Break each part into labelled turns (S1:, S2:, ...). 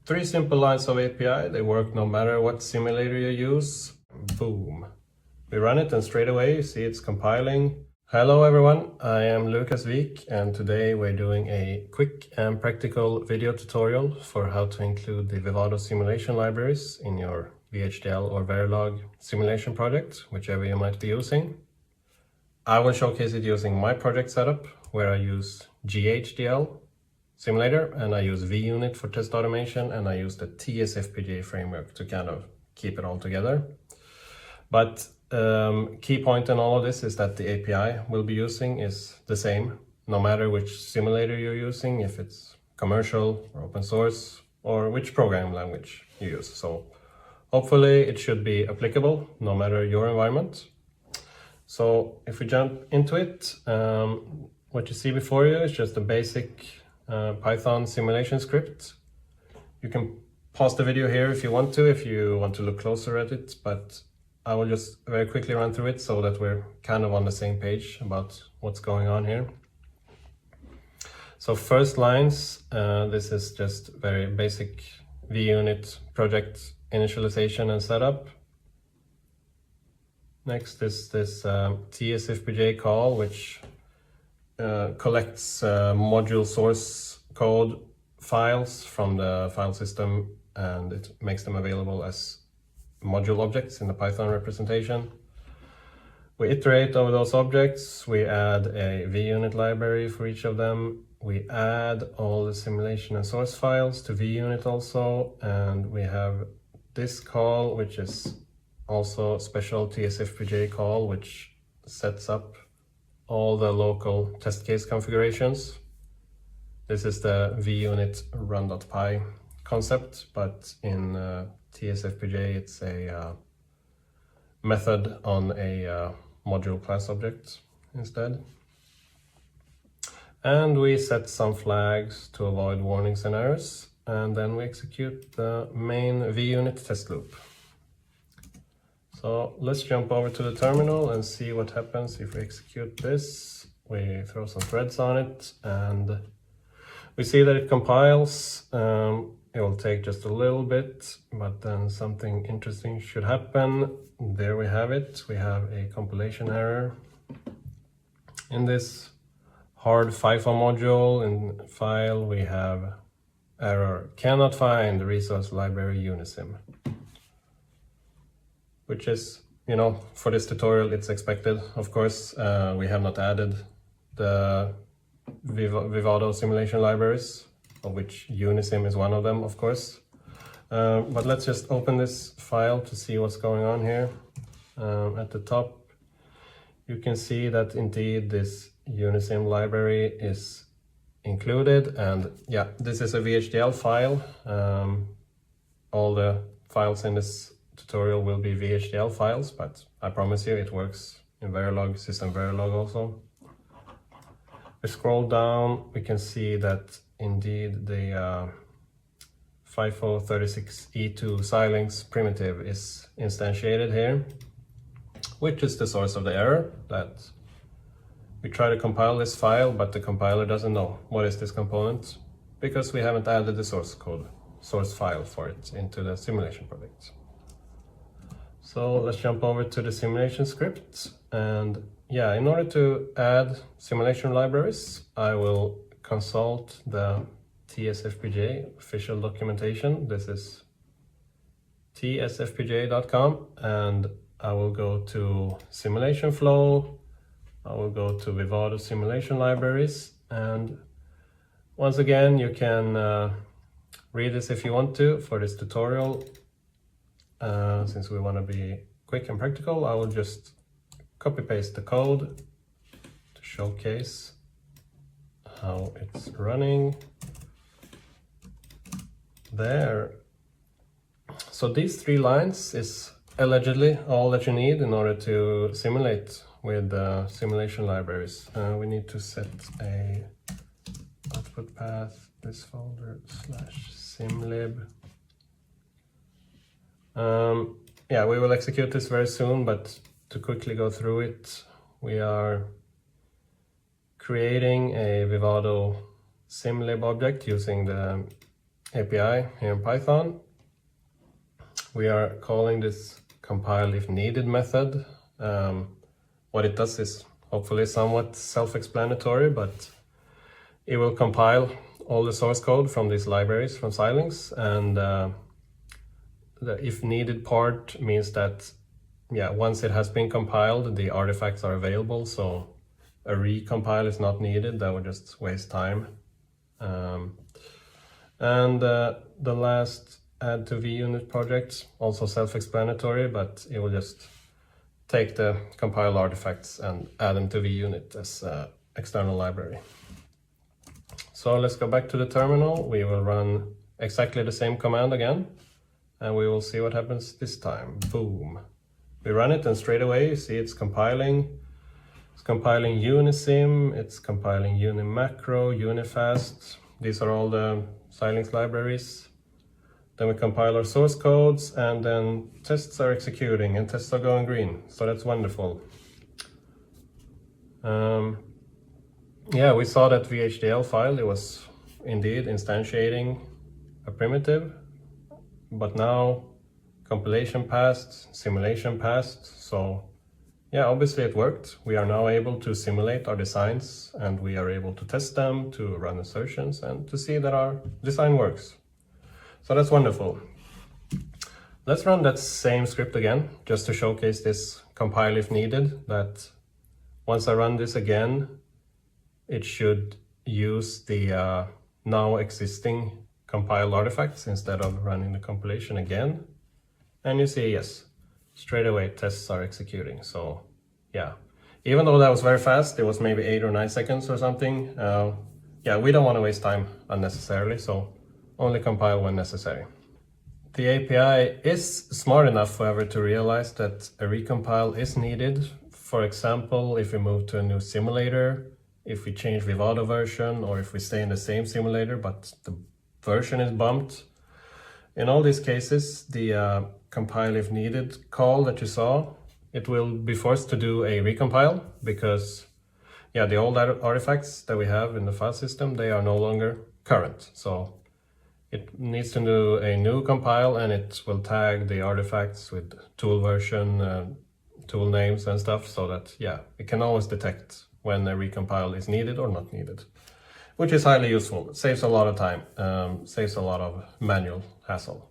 S1: Three simple lines of API. They work no matter what simulator you use. Boom. We run it and straight away you see it's compiling. Hello everyone, I am Lucas Wik and today we're doing a quick and practical video tutorial for how to include the Vivado simulation libraries in your VHDL or Verilog simulation project, whichever you might be using. I will showcase it using my project setup where I use GHDL simulator and I use VUnit for test automation and I use the tsfpga framework to kind of keep it all together. But key point in all of this is that the API we'll be using is the same no matter which simulator you're using, if it's commercial or open source or which programming language you use. So hopefully it should be applicable no matter your environment. So if we jump into it, what you see before you is just a basic Python simulation script. You can pause the video here if you want to look closer at it, but I will just very quickly run through it so that we're kind of on the same page about what's going on here. So first lines, this is just very basic VUnit project initialization and setup. Next is this tsfpga call, which collects module source code files from the file system and it makes them available as module objects in the Python representation. We iterate over those objects, we add a VUnit library for each of them, we add all the simulation and source files to VUnit also, and we have this call, which is also a special tsfpga call, which sets up all the local test case configurations. This is the VUnit run.py concept, but in tsfpga it's a method on a module class object instead. And we set some flags to avoid warnings and errors, and then we execute the main VUnit test loop. So let's jump over to the terminal and see what happens if we execute this. We throw some threads on it and we see that it compiles. It will take just a little bit, but then something interesting should happen. There we have it. We have a compilation error. In this hard FIFO module in file, we have error cannot find the resource library unisim. Which is, you know, for this tutorial it's expected. Of course, we have not added the Vivado simulation libraries, of which unisim is one of them, of course. But let's just open this file to see what's going on here. At the top, you can see that indeed this unisim library is included, and yeah, this is a VHDL file. All the files in this tutorial will be VHDL files, but I promise you it works in Verilog, SystemVerilog also. We scroll down, we can see that indeed the FIFO 36E2 Xilinx primitive is instantiated here, which is the source of the error. That we try to compile this file, but the compiler doesn't know what is this component because we haven't added the source code, source file for it into the simulation project. So let's jump over to the simulation script, and yeah, in order to add simulation libraries, I will consult the tsfpga official documentation. This is tsfpga.com, and I will go to simulation flow, I will go to Vivado simulation libraries, and once again you can read this if you want to for this tutorial. Since we want to be quick and practical, I will just copy paste the code to showcase how it's running. There. So these 3 lines is allegedly all that you need in order to simulate with the simulation libraries. We need to set a output path, this folder /simlib. Yeah, we will execute this very soon, but to quickly go through it, we are creating a Vivado simlib object using the API here in Python. We are calling this compile if needed method. What it does is hopefully somewhat self-explanatory, but it will compile all the source code from these libraries from Xilinx, and the if needed part means that once it has been compiled, the artifacts are available, so a recompile is not needed. That would just waste time. The last add to VUnit project, also self-explanatory, but it will just take the compiled artifacts and add them to VUnit as an external library. So let's go back to the terminal. We will run exactly the same command again, and we will see what happens this time. Boom. We run it, and straight away you see it's compiling. It's compiling unisim, it's compiling unimacro, unifast. These are all the Xilinx libraries. Then we compile our source codes, and then tests are executing and tests are going green. So that's wonderful. We saw that VHDL file, it was indeed instantiating a primitive, but now compilation passed, simulation passed. So yeah, obviously it worked. We are now able to simulate our designs, and we are able to test them, to run assertions, and to see that our design works. So that's wonderful. Let's run that same script again, just to showcase this compile if needed, that once I run this again, it should use the now existing compiled artifacts instead of running the compilation again. And you see, yes, straight away tests are executing. So yeah, even though that was very fast, it was maybe 8 or 9 seconds or something. We don't want to waste time unnecessarily, so only compile when necessary. The API is smart enough, however, to realize that a recompile is needed. For example, if we move to a new simulator, if we change Vivado version, or if we stay in the same simulator but the version is bumped. In all these cases, the compile if needed call that you saw, it will be forced to do a recompile, because the old artifacts that we have in the file system, they are no longer current. So it needs to do a new compile, and it will tag the artifacts with tool version, tool names and stuff, so that it can always detect when a recompile is needed or not needed, which is highly useful. It saves a lot of time, saves a lot of manual hassle.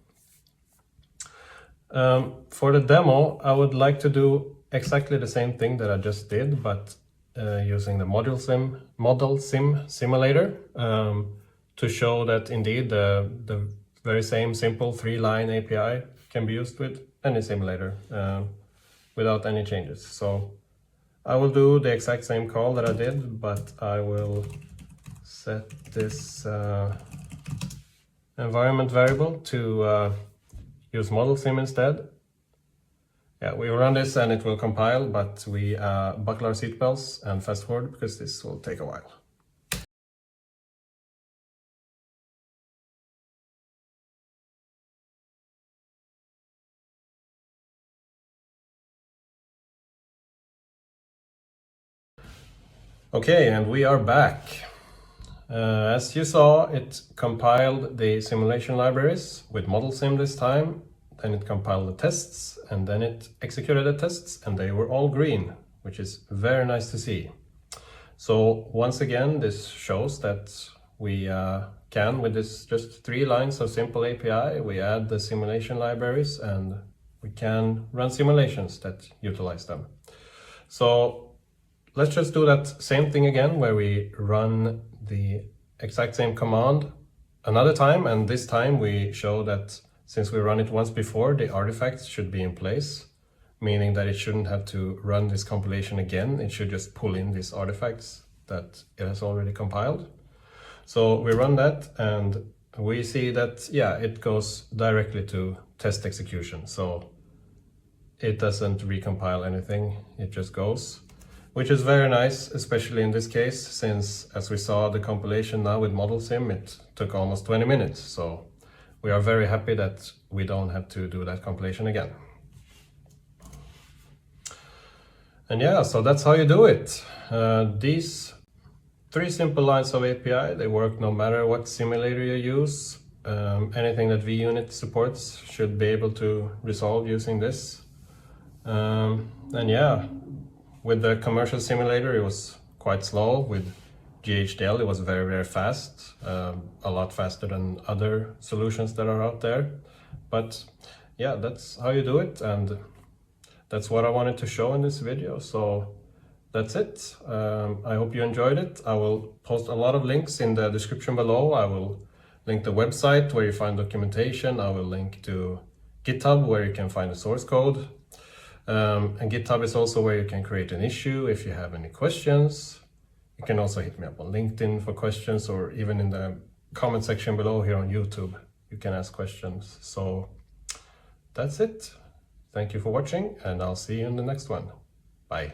S1: For the demo, I would like to do exactly the same thing that I just did, but using the ModelSim simulator, to show that indeed the very same simple 3-line API can be used with any simulator without any changes. So I will do the exact same call that I did, but I will set this environment variable to use ModelSim instead. We will run this and it will compile, but we buckle our seatbelts and fast forward, because this will take a while. Okay, and we are back. As you saw, it compiled the simulation libraries with ModelSim this time, then it compiled the tests, and then it executed the tests, and they were all green, which is very nice to see. So once again, this shows that we can, with this just 3 lines of simple API, we add the simulation libraries, and we can run simulations that utilize them. So let's just do that same thing again, where we run the exact same command another time, and this time we show that since we run it once before, the artifacts should be in place, meaning that it shouldn't have to run this compilation again. It should just pull in these artifacts that it has already compiled. So we run that, and we see that, it goes directly to test execution. So it doesn't recompile anything, it just goes. Which is very nice, especially in this case, since, as we saw, the compilation now with ModelSim, it took almost 20 minutes. So we are very happy that we don't have to do that compilation again. And so that's how you do it. These 3 simple lines of API, they work no matter what simulator you use. anything that VUnit supports should be able to resolve using this. And yeah, with the commercial simulator it was quite slow. With GHDL it was very, very fast, a lot faster than other solutions that are out there. But yeah, that's how you do it, and that's what I wanted to show in this video. So that's it. I hope you enjoyed it. I will post a lot of links in the description below. I will link the website where you find documentation. I will link to GitHub where you can find the source code. And GitHub is also where you can create an issue if you have any questions. You can also hit me up on LinkedIn for questions, or even in the comment section below here on YouTube. You can ask questions. So that's it. Thank you for watching, and I'll see you in the next one. Bye.